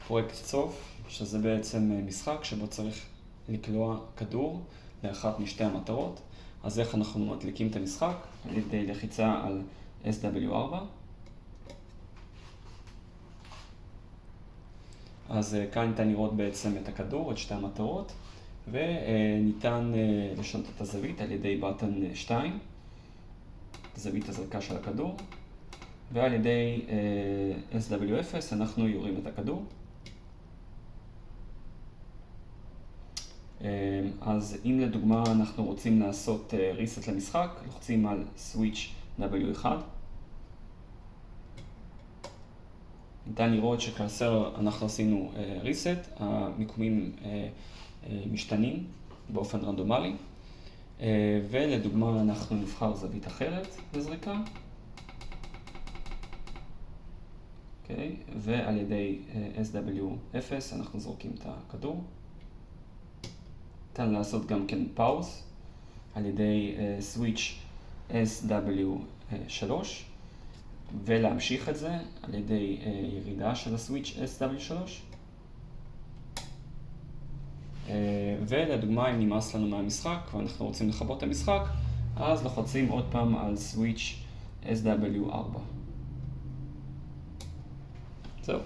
פרויקט צוף, שזה בעצם משחק שבו צריך לקלוע כדור לאחת משתי המטרות. אז איך אנחנו מדליקים את המשחק? על ידי לחיצה על SW4. אז כאן ניתן לראות בעצם את הכדור, את שתי המטרות, וניתן לשנות את הזווית על ידי בטן 2, זווית הזריקה של הכדור, ועל ידי SW0 אנחנו יורים את הכדור. אז אם לדוגמה אנחנו רוצים לעשות reset למשחק, לוחצים על switch W1. ניתן לראות שכאשר אנחנו עשינו reset, המיקומים משתנים באופן רנדומלי. ולדוגמה אנחנו נבחר זווית אחרת לזריקה. אוקיי, ועל ידי SW0 אנחנו זורקים את הכדור. ניתן לעשות גם כן פאוז על ידי switch SW3 ולהמשיך את זה על ידי ירידה של הסוויץ' SW3. ולדוגמה אם נמאס לנו מהמשחק ואנחנו רוצים לכבות את המשחק, אז לוחצים עוד פעם על switch SW4. זהו.